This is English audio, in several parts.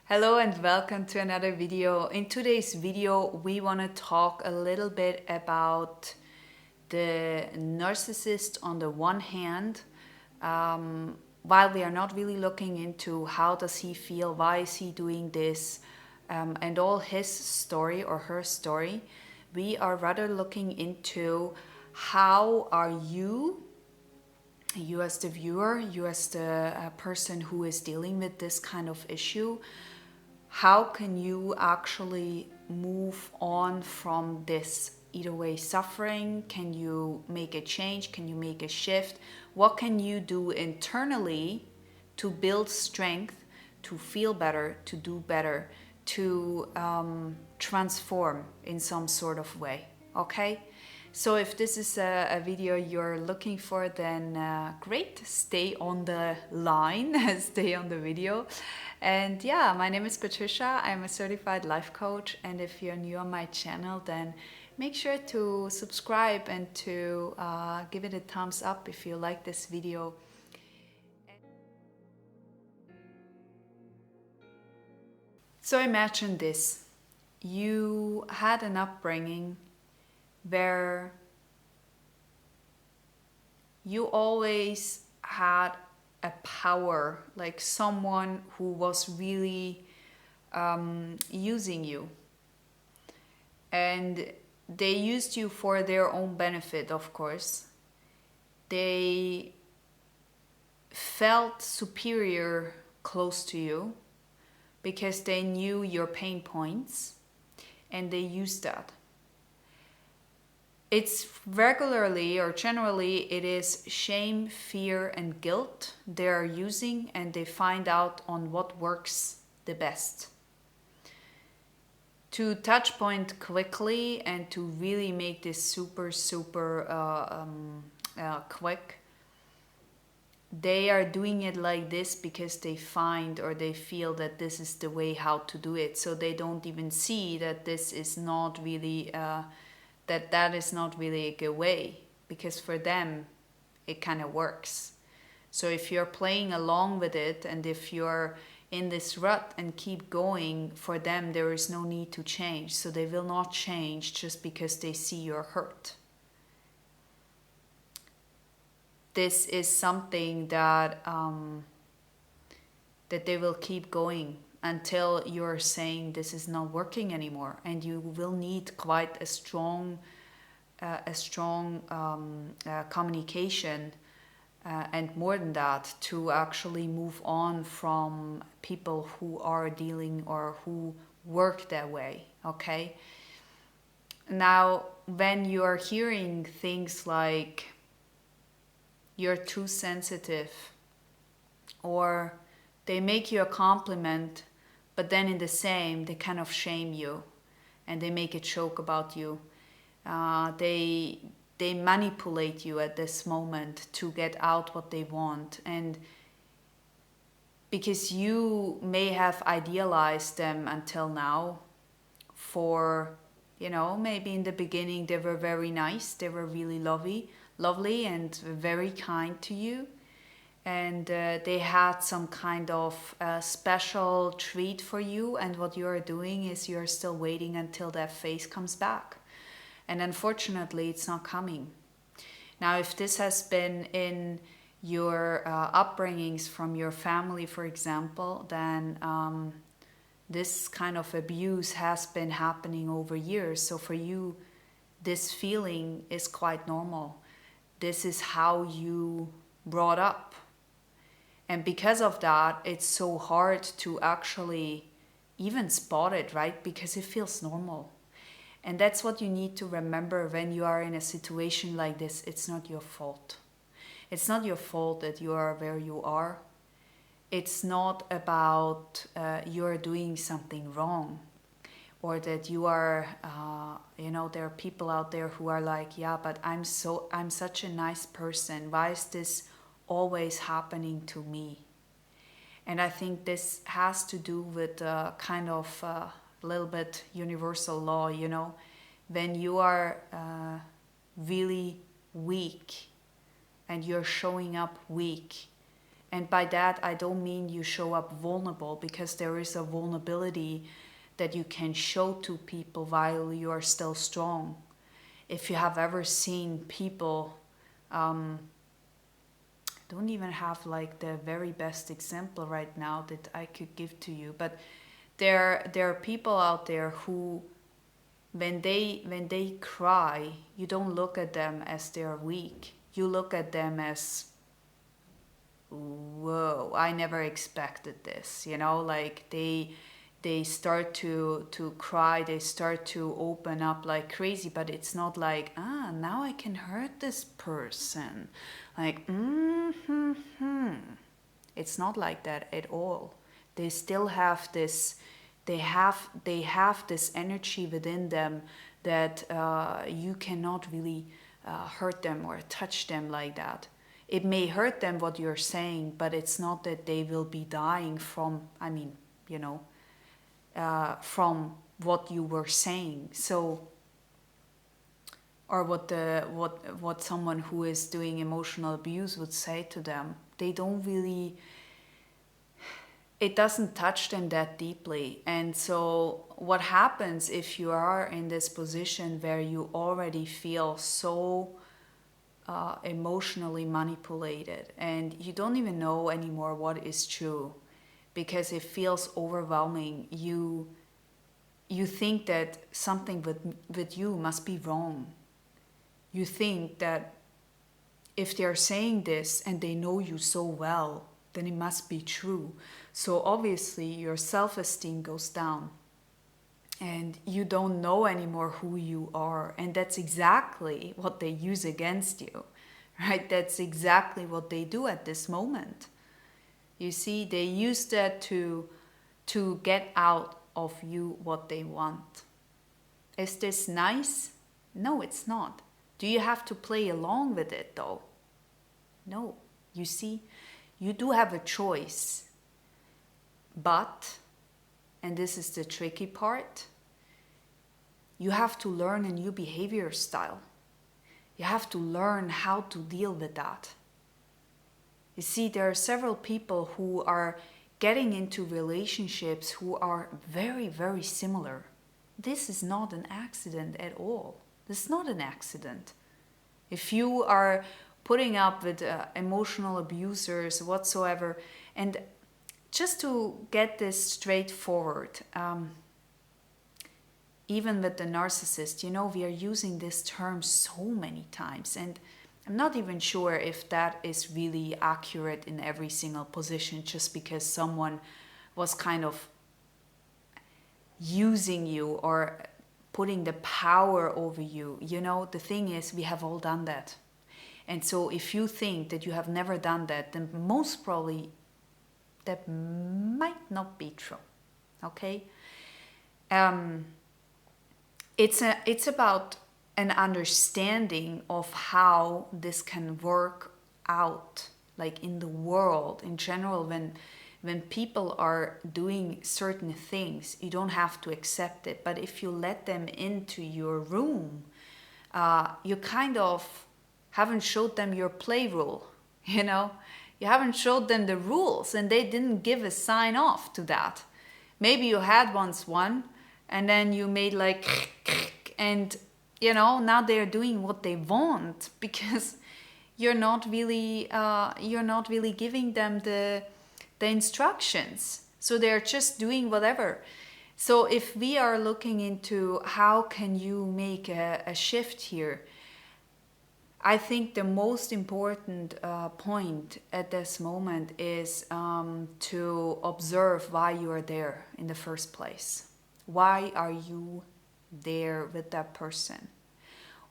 Hello and welcome to another video. In today's video, we want to talk a little bit about the narcissist on the one hand, while we are not really looking into how does he feel, why is he doing this, and all his story or her story. We are rather looking into how are you as the viewer, you as the person who is dealing with this kind of issue, how can you actually move on from this either way suffering? Can you make a change? Can you make a shift? What can you do internally to build strength, to feel better, to do better, to transform in some sort of way? Okay? So if this is a video you're looking for, then great, stay on the line, stay on the video. And yeah, my name is Patricia, I'm a certified life coach, and if you're new on my channel, then make sure to subscribe and to give it a thumbs up if you like this video. So imagine this, you had an upbringing where you always had a power, like someone who was really using you. And they used you for their own benefit, of course. They felt superior close to you because they knew your pain points and they used that. It's regularly or generally it is shame, fear and guilt they are using, and they find out on what works the best. To touch point quickly and to really make this super quick, they are doing it like this because they find or they feel that this is the way how to do it. So they don't even see that this is not really that is not really a good way, because for them it kind of works. So if you're playing along with it and if you're in this rut and keep going, for them there is no need to change. So they will not change just because they see you're hurt. This is something that that they will keep going until you're saying this is not working anymore, and you will need quite a strong communication and more than that to actually move on from people who are dealing or who work that way. Okay, now when you are hearing things like you're too sensitive, or they make you a compliment but then in the same they kind of shame you and they make a joke about you, they manipulate you at this moment to get out what they want, and because you may have idealized them until now for, you know, maybe in the beginning they were very nice, they were really lovely and very kind to you, and they had some kind of special treat for you, and what you are doing is you're still waiting until that face comes back, and unfortunately it's not coming. Now if this has been in your upbringings from your family, for example, then this kind of abuse has been happening over years. So for you, this feeling is quite normal. This is how you brought up. And because of that, it's so hard to actually even spot it, right? Because it feels normal. And that's what you need to remember when you are in a situation like this. It's not your fault. It's not your fault that you are where you are. It's not about you're doing something wrong, or that you are, there are people out there who are like, yeah, but I'm such a nice person. Why is this always happening to me? And I think this has to do with kind of a little bit universal law, you know, when you are really weak and you're showing up weak, And by that, I don't mean you show up vulnerable, because there is a vulnerability that you can show to people while you are still strong. If you have ever seen people, don't even have like the very best example right now that I could give to you, but there are people out there who, when they cry, you don't look at them as they're weak. You look at them as, whoa, I never expected this. Like they start to cry, they start to open up like crazy, but it's not like, now I can hurt this person. Like, It's not like that at all. They still have this, they have this energy within them that you cannot really hurt them or touch them like that. It may hurt them what you're saying, but it's not that they will be dying from, from what you were saying. So, or what someone who is doing emotional abuse would say to them. They don't really, it doesn't touch them that deeply. And so what happens if you are in this position where you already feel so emotionally manipulated and you don't even know anymore what is true, because it feels overwhelming. You think that something with you must be wrong. You think that if they're saying this and they know you so well, then it must be true. So obviously your self-esteem goes down and you don't know anymore who you are. And that's exactly what they use against you, right? That's exactly what they do at this moment. You see, they use that to get out of you what they want. Is this nice? No, it's not. Do you have to play along with it though? No. You see, you do have a choice. But, and this is the tricky part, you have to learn a new behavior style. You have to learn how to deal with that. You see, there are several people who are getting into relationships who are very, very similar. This is not an accident at all. This is not an accident. If you are putting up with emotional abusers whatsoever, and just to get this straightforward, even with the narcissist, we are using this term so many times, and I'm not even sure if that is really accurate in every single position, just because someone was kind of using you or putting the power over you. The thing is, we have all done that. And so if you think that you have never done that, then most probably that might not be true. Okay? It's about an understanding of how this can work out, like in the world in general. When people are doing certain things, you don't have to accept it, but if you let them into your room, you kind of haven't showed them your play rule. You haven't showed them the rules, and they didn't give a sign off to that. Maybe you had once one, and then you made like and now they're doing what they want, because you're not really giving them the instructions. So they're just doing whatever. So if we are looking into how can you make a shift here, I think the most important point at this moment is to observe why you are there in the first place. Why are you there with that person?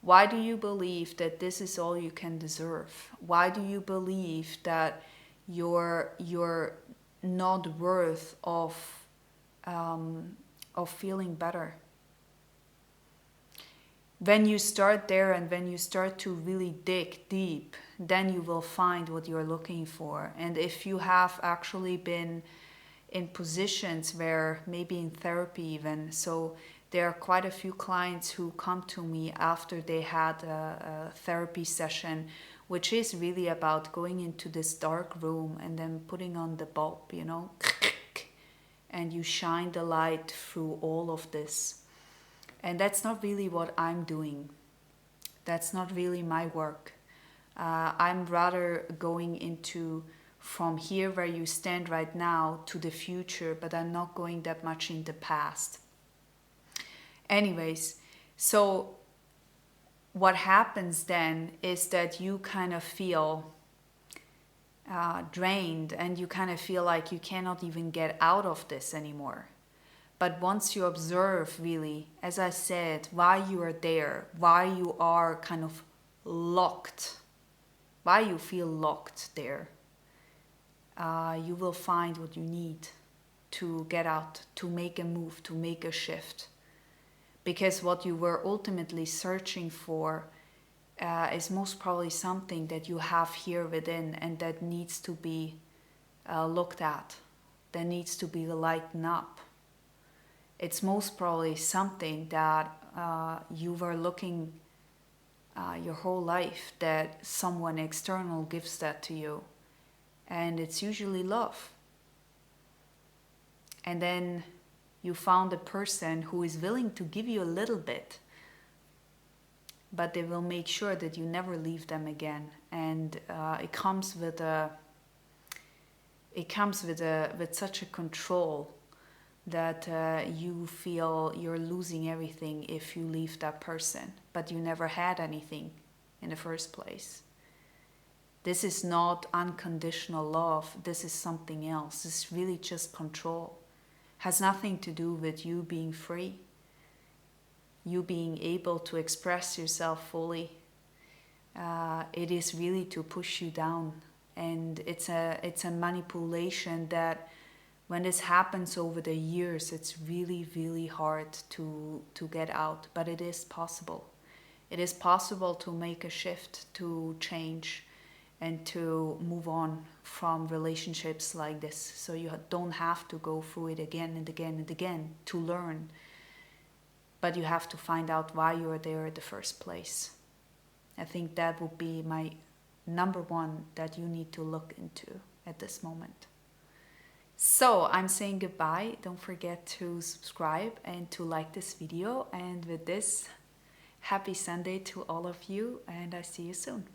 Why do you believe that this is all you can deserve? Why do you believe that you're not worth of feeling better? When you start there and when you start to really dig deep, then you will find what you're looking for. And if you have actually been in positions where, maybe in therapy even, so there are quite a few clients who come to me after they had a therapy session which is really about going into this dark room and then putting on the bulb, you know, and you shine the light through all of this. And that's not really what I'm doing. That's not really my work. I'm rather going into from here where you stand right now to the future, but I'm not going that much in the past. Anyways, so what happens then is that you kind of feel drained, and you kind of feel like you cannot even get out of this anymore. But once you observe, really, as I said, why you are there, why you are kind of locked, why you feel locked there, you will find what you need to get out, to make a move, to make a shift. Because what you were ultimately searching for is most probably something that you have here within, and that needs to be looked at, that needs to be lightened up. It's most probably something that you were looking your whole life, that someone external gives that to you. And it's usually love. And then you found a person who is willing to give you a little bit, but they will make sure that you never leave them again. And it comes with such a control that you feel you're losing everything if you leave that person, but you never had anything in the first place. This is not unconditional love. This is something else. It's really just control. Has nothing to do with you being free, you being able to express yourself fully. It is really to push you down, and it's a manipulation that, when this happens over the years, it's really, really hard to get out. But it is possible. It is possible to make a shift, to change, and to move on from relationships like this. So you don't have to go through it again and again and again to learn. But you have to find out why you are there in the first place. I think that would be my number one that you need to look into at this moment. So I'm saying goodbye. Don't forget to subscribe and to like this video. And with this, happy Sunday to all of you, and I see you soon.